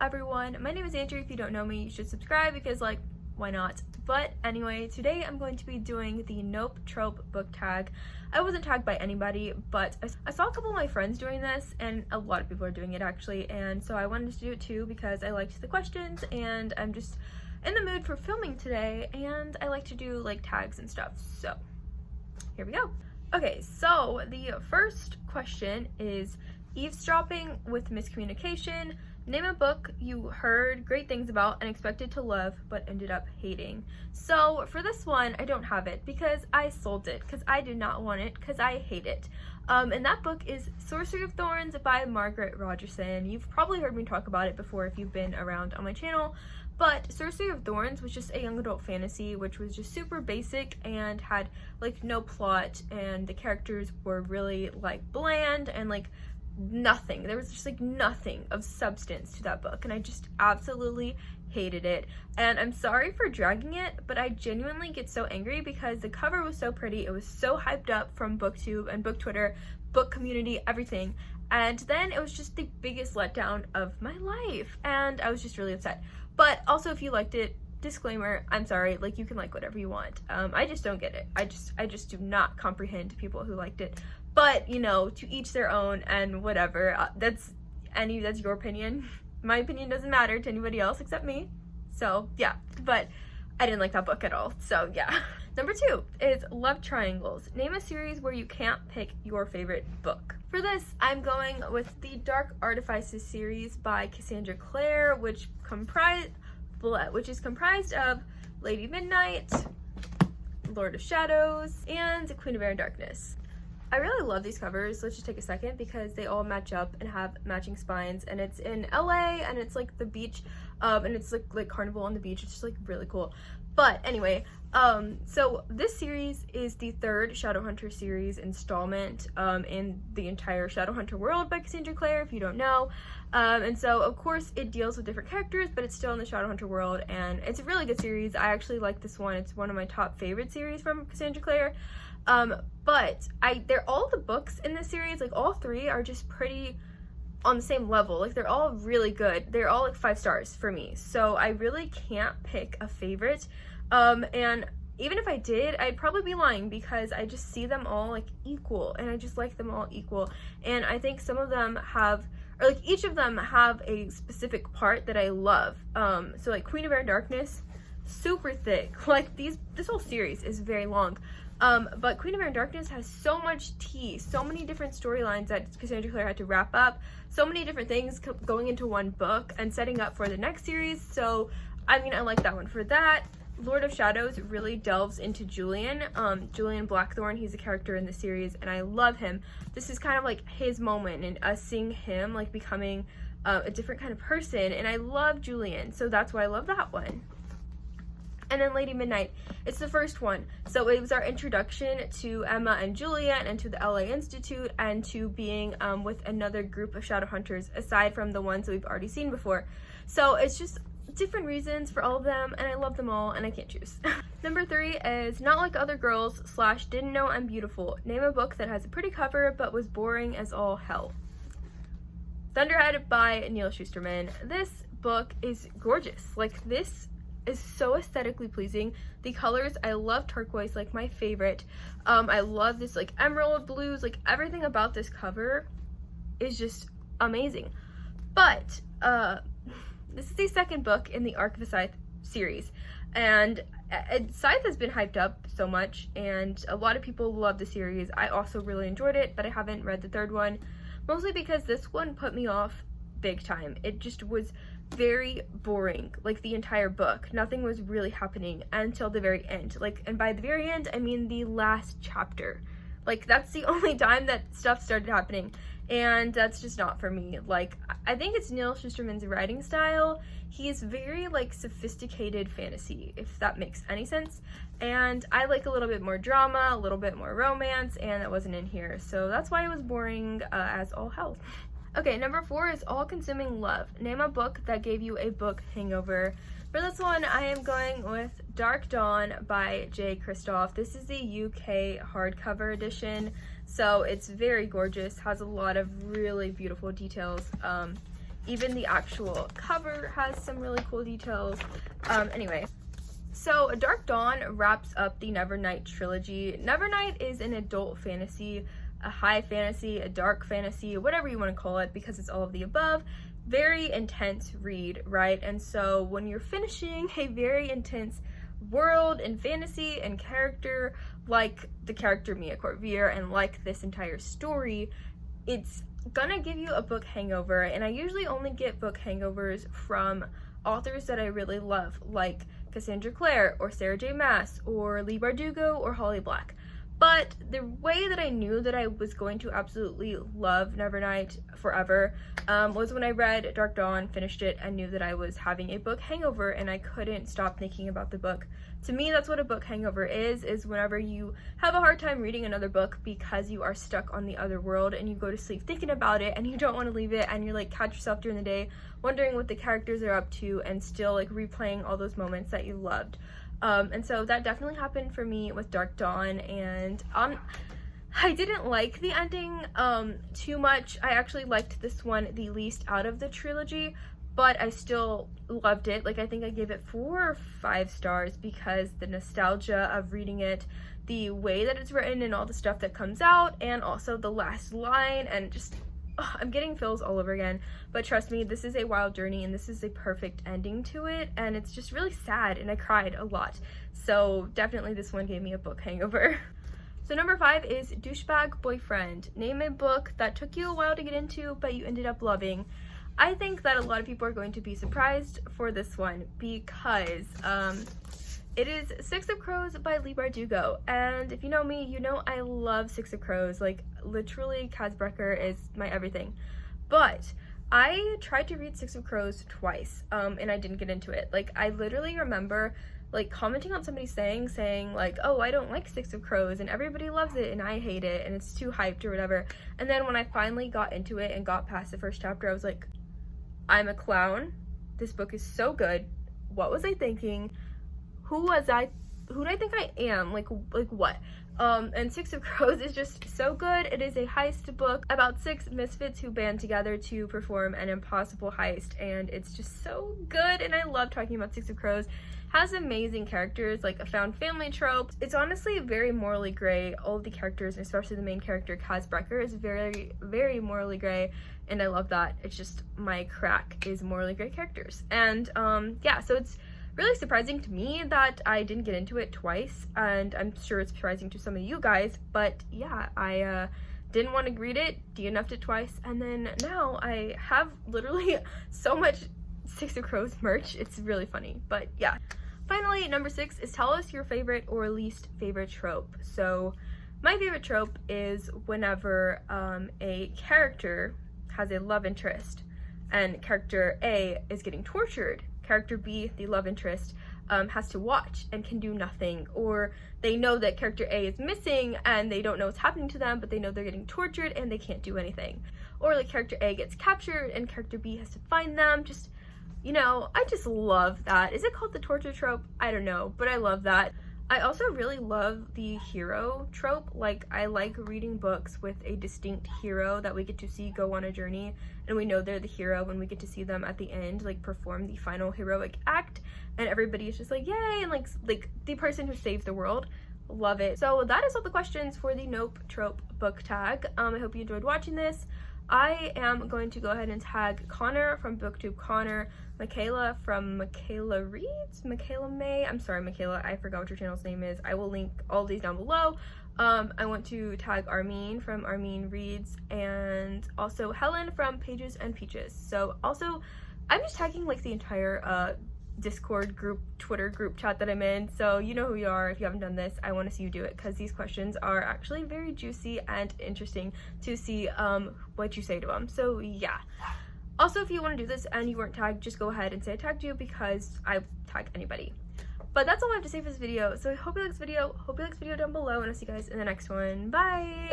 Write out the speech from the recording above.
everyone? My name is Andrew. If you don't know me, you should subscribe because, like, why not? But anyway, today I'm going to be doing the Nope Trope book tag. I wasn't tagged by anybody, but I saw a couple of my friends doing this, and a lot of people are doing it actually, and so I wanted to do it too because I liked the questions and I'm just in the mood for filming today, and I like to do like tags and stuff, so here we go. Okay, so the first question is eavesdropping with miscommunication. Name a book you heard great things about and expected to love but ended up hating. So for this one, I don't have it because I sold it because I did not want it because I hate it. And that book is Sorcery of Thorns by Margaret Rogerson. You've probably heard me talk about it before if you've been around on my channel. But Sorcery of Thorns was just a young adult fantasy which was just super basic and had like no plot, and the characters were really like bland and like nothing. There was just like nothing of substance to that book, and I just absolutely hated it. And I'm sorry for dragging it, but I genuinely get so angry because the cover was so pretty. It was so hyped up from BookTube and Book Twitter, book community, everything. And then it was just the biggest letdown of my life, and I was just really upset. But also, if you liked it, disclaimer, I'm sorry, like, you can like whatever you want. I just don't get it. I just do not comprehend people who liked it. But, you know, to each their own, and whatever. That's your opinion. My opinion doesn't matter to anybody else except me. So, yeah. But I didn't like that book at all. So, yeah. Number 2 is Love Triangles. Name a series where you can't pick your favorite book. For this, I'm going with the Dark Artifices series by Cassandra Clare, which is comprised of Lady Midnight, Lord of Shadows, and Queen of Air and Darkness. I really love these covers. Let's just take a second because they all match up and have matching spines, and it's in LA and it's like the beach, and it's like carnival on the beach. It's just like really cool. But anyway, so this series is the third Shadowhunter series installment in the entire Shadowhunter world by Cassandra Clare, if you don't know. And so of course it deals with different characters, but it's still in the Shadowhunter world, and it's a really good series. I actually like this one. It's one of my top favorite series from Cassandra Clare. But all the books in this series, like all 3 are just pretty on the same level. Like, they're all really good. They're all like 5 stars for me. So I really can't pick a favorite. And even if I did, I'd probably be lying because I just see them all like equal, and I just like them all equal. And I think some of them have, or like each of them have a specific part that I love. So like Queen of Air and Darkness, super thick. Like this whole series is very long. But Queen of Air and Darkness has so much tea, so many different storylines that Cassandra Clare had to wrap up, so many different things going into one book and setting up for the next series. So, I mean, I like that one. For that, Lord of Shadows really delves into Julian. Julian Blackthorn, he's a character in the series, and I love him. This is kind of like his moment, and us seeing him like becoming a different kind of person, and I love Julian, so that's why I love that one. And then Lady Midnight, it's the first one. So it was our introduction to Emma and Juliet and to the LA Institute and to being with another group of Shadowhunters aside from the ones that we've already seen before. So it's just different reasons for all of them, and I love them all, and I can't choose. Number 3 is Not Like Other Girls / Didn't Know I'm Beautiful. Name a book that has a pretty cover but was boring as all hell. Thunderhead by Neil Shusterman. This book is gorgeous. Like, this is so aesthetically pleasing. The colors, I love turquoise, like my favorite. I love this like emerald blues, like everything about this cover is just amazing. But this is the second book in the Arc of the Scythe series, and Scythe has been hyped up so much, and a lot of people love the series. I also really enjoyed it, but I haven't read the third one, mostly because this one put me off big time. It just was very boring, like the entire book. Nothing was really happening until the very end. Like, and by the very end, I mean the last chapter. Like, that's the only time that stuff started happening, and that's just not for me. Like, I think it's Neil Shusterman's writing style. He's very like sophisticated fantasy, if that makes any sense, and I like a little bit more drama, a little bit more romance, and that wasn't in here, so that's why it was boring as all hell. Okay, number 4 is All-Consuming Love. Name a book that gave you a book hangover. For this one, I am going with Dark Dawn by J. Kristoff. This is the UK hardcover edition, so it's very gorgeous, has a lot of really beautiful details. Even the actual cover has some really cool details. Anyway, so Dark Dawn wraps up the Nevernight trilogy. Nevernight is an adult fantasy, a high fantasy, a dark fantasy, whatever you want to call it, because it's all of the above. Very intense read, right? And so when you're finishing a very intense world and fantasy and character, like the character Mia Corvier and like this entire story, it's gonna give you a book hangover. And I usually only get book hangovers from authors that I really love, like Cassandra Clare or Sarah J Maas or Leigh Bardugo or Holly Black. But the way that I knew that I was going to absolutely love Nevernight forever was when I read Dark Dawn, finished it, and knew that I was having a book hangover and I couldn't stop thinking about the book. To me, that's what a book hangover is whenever you have a hard time reading another book because you are stuck on the other world and you go to sleep thinking about it and you don't want to leave it, and you're like, catch yourself during the day wondering what the characters are up to and still like replaying all those moments that you loved. And so that definitely happened for me with Dark Dawn, and I didn't like the ending too much. I actually liked this one the least out of the trilogy, but I still loved it. Like, I think I gave it 4 or 5 stars because the nostalgia of reading it, the way that it's written and all the stuff that comes out, and also the last line, and just I'm getting feels all over again. But trust me, this is a wild journey and this is a perfect ending to it, and it's just really sad and I cried a lot. So definitely this one gave me a book hangover. So number 5 is Douchebag Boyfriend. Name a book that took you a while to get into but you ended up loving. I think that a lot of people are going to be surprised for this one because it is Six of Crows by Leigh Bardugo, and if you know me, you know I love Six of Crows. Like, literally, Kaz Brekker is my everything. But I tried to read Six of Crows twice, and I didn't get into it. Like, I literally remember, like, commenting on somebody saying, like, oh, I don't like Six of Crows, and everybody loves it, and I hate it, and it's too hyped or whatever. And then when I finally got into it and got past the first chapter, I was like, I'm a clown. This book is so good. What was I thinking? Who did I think I am? Like what? And Six of Crows is just so good. It is a heist book about 6 misfits who band together to perform an impossible heist, and it's just so good, and I love talking about Six of Crows. Has amazing characters, like a found family trope. It's honestly very morally gray. All of the characters, especially the main character, Kaz Brekker, is very, very morally gray, and I love that. It's just my crack is morally gray characters. And yeah, so it's really surprising to me that I didn't get into it twice, and I'm sure it's surprising to some of you guys, but yeah, I didn't want to read it, DNF'd it twice, and then now I have literally so much Six of Crows merch. It's really funny, but yeah. Finally, number 6 is tell us your favorite or least favorite trope. So my favorite trope is whenever a character has a love interest and character A is getting tortured. Character B, the love interest, has to watch and can do nothing, or they know that character A is missing and they don't know what's happening to them, but they know they're getting tortured and they can't do anything. Or like character A gets captured and character B has to find them. Just, you know, I just love that. Is it called the torture trope? I don't know, but I love that. I also really love the hero trope. Like, I like reading books with a distinct hero that we get to see go on a journey, and we know they're the hero when we get to see them at the end, like, perform the final heroic act, and everybody is just like, yay, and like the person who saves the world. Love it. So that is all the questions for the Nope Trope book tag. I hope you enjoyed watching this. I am going to go ahead and tag Connor from BookTube Connor, Michaela from Michaela Reads, Michaela May. I'm sorry, Michaela, I forgot what your channel's name is. I will link all of these down below. I want to tag Armeen from Armeen Reads, and also Helen from Pages and Peaches. So also, I'm just tagging like the entire Discord group, Twitter group chat that I'm in, so you know who you are. If you haven't done this, I want to see you do it, because these questions are actually very juicy and interesting to see what you say to them. So yeah. Also, if you want to do this and you weren't tagged, just go ahead and say I tagged you, because I tag anybody. But that's all I have to say for this video. So I hope you like this video, down below, and I'll see you guys in the next one. Bye!